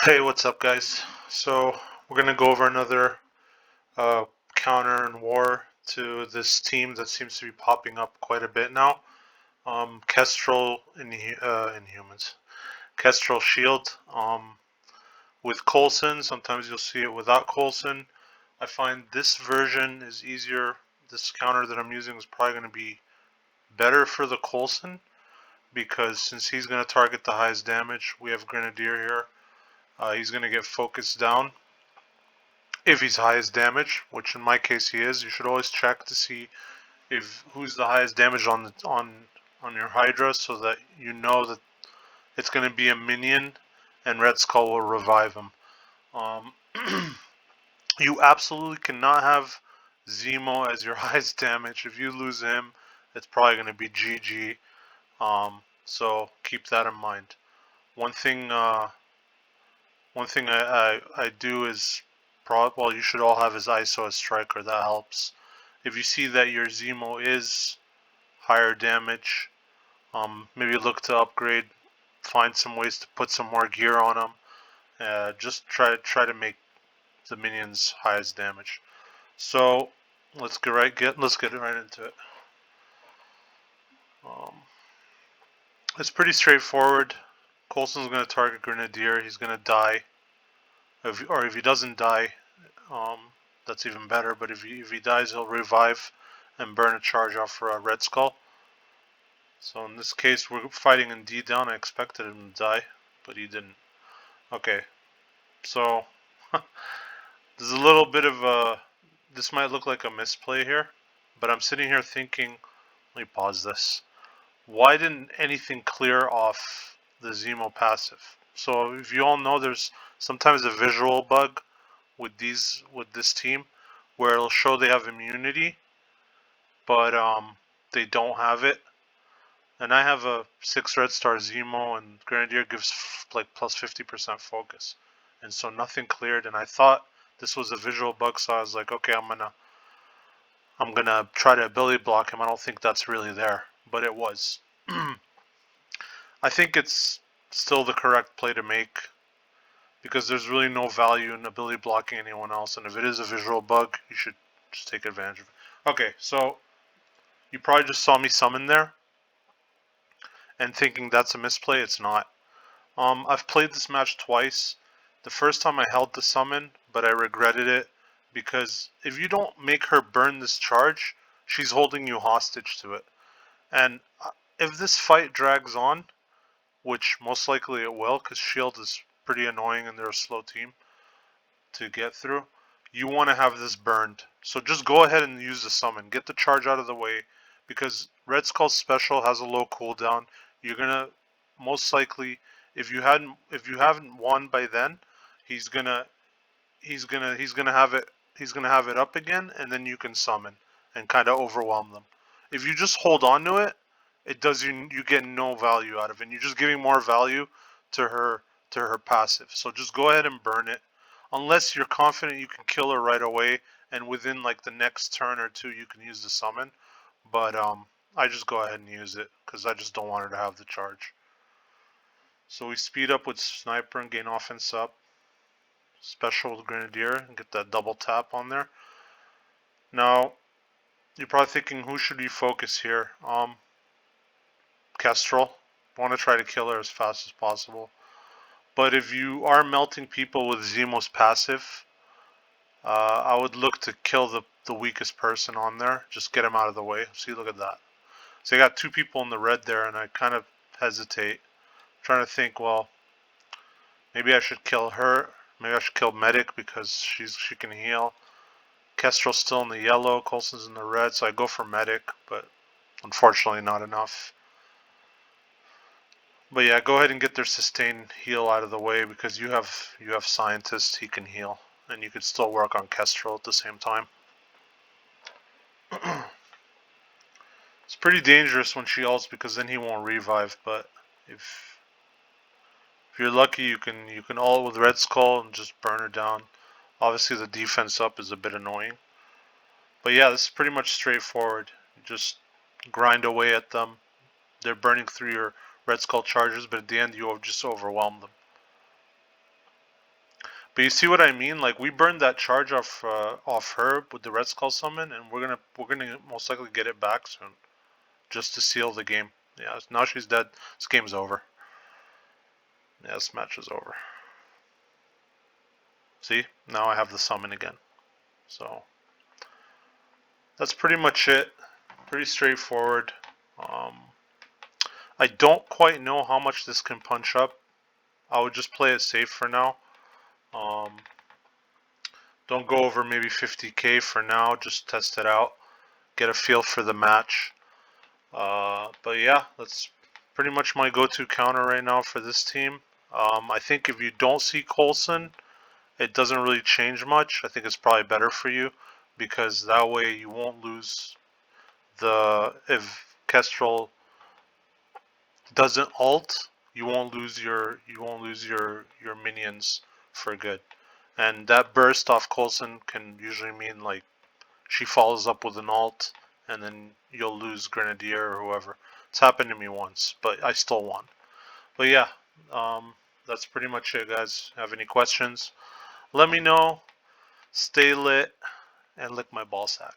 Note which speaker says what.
Speaker 1: Hey, what's up, guys? So we're gonna go over another uh, counter and war to this team that seems to be popping up quite a bit now. Kestrel in humans, Kestrel Shield with Coulson. Sometimes you'll see it without Coulson. I find this version is easier. This counter that I'm using is probably going to be better for the Coulson because since he's going to target the highest damage, we have Grenadier here. He's going to get focused down. If he's highest damage, which in my case he is, you should always check to see if who's the highest damage on your Hydra, so that you know that it's going to be a minion, and Red Skull will revive him. Um, you absolutely cannot have Zemo as your highest damage. If you lose him, it's probably going to be GG. So keep that in mind. One thing, I do is, well, you should all have his ISO as striker. That helps. If you see that your Zemo is higher damage, maybe look to upgrade. Find some ways to put some more gear on him. Just try to make the minions highest damage. So let's get right into it. Um, it's pretty straightforward. Coulson's going to target Grenadier. He's going to die. Or if he doesn't die, that's even better. But if he dies, he'll revive and burn a charge off for a Red Skull. So in this case, we're fighting in D down. I expected him to die, but he didn't. Okay, so there's a little bit of a. This might look like a misplay here, but I'm sitting here thinking. Let me pause this. Why didn't anything clear off the Zemo passive? So if you all know, there's sometimes a visual bug with this team where it'll show they have immunity, but they don't have it. And I have a 6 red star Zemo, and Grenadier gives like plus 50% focus, and so nothing cleared. And I thought this was a visual bug, so I was like, okay, I'm gonna try to ability block him. I don't think that's really there, but it was. I think it's still the correct play to make because there's really no value in ability blocking anyone else, and if it is a visual bug, you should just take advantage of it. Okay, so you probably just saw me summon there and thinking that's a misplay. It's not. I've played this match twice. The first time I held the summon, but I regretted it because if you don't make her burn this charge, she's holding you hostage to it. And if this fight drags on, which most likely it will, because Shield is pretty annoying and they're a slow team to get through, you want to have this burned. So just go ahead and use the summon. Get the charge out of the way, because Red Skull's special has a low cooldown. You're gonna most likely, if you haven't won by then, he's gonna have it up again, and then you can summon and kind of overwhelm them. If you just hold on to it, it does you get no value out of it. You're just giving more value to her passive. So just go ahead and burn it, unless you're confident you can kill her right away, and within like the next turn or two you can use the summon. But I just go ahead and use it because I just don't want her to have the charge. So we speed up with Sniper and gain offense up. Special with Grenadier and get that double tap on there. Now, you're probably thinking, who should you focus here? Kestrel. I want to try to kill her as fast as possible. But if you are melting people with Zemo's passive, I would look to kill the weakest person on there. Just get him out of the way. See, look at that. So I got two people in the red there, and I kind of hesitate. I'm trying to think, well, maybe I should kill her. Maybe I should kill Medic because she can heal. Kestrel's still in the yellow, Coulson's in the red, so I go for Medic, but unfortunately not enough. But yeah, go ahead and get their sustain heal out of the way because you have Scientist, he can heal, and you could still work on Kestrel at the same time. It's pretty dangerous when she ults because then he won't revive, but if you're lucky you can ult with Red Skull and just burn her down. Obviously the defense up is a bit annoying. But yeah, this is pretty much straightforward. You just grind away at them. They're burning through your Red Skull charges, but at the end you just overwhelm them. But you see what I mean? Like we burned that charge off her with the Red Skull summon, and we're gonna most likely get it back soon, just to seal the game. Yeah, now she's dead. This game's over. Yeah, this match is over. See, now I have the summon again. So that's pretty much it. Pretty straightforward. I don't quite know how much this can punch up. I would just play it safe for now. Um, don't go over maybe 50k for now. Just test it out. Get a feel for the match. But yeah, that's pretty much my go-to counter right now for this team. I think if you don't see Coulson, it doesn't really change much. I think it's probably better for you because that way you won't lose if Kestrel doesn't ult, you won't lose your minions for good. And that burst off Coulson can usually mean like she follows up with an ult and then you'll lose Grenadier or whoever. It's happened to me once, but I still won. But yeah, that's pretty much it, guys. Have any questions? Let me know. Stay lit and lick my ball sack.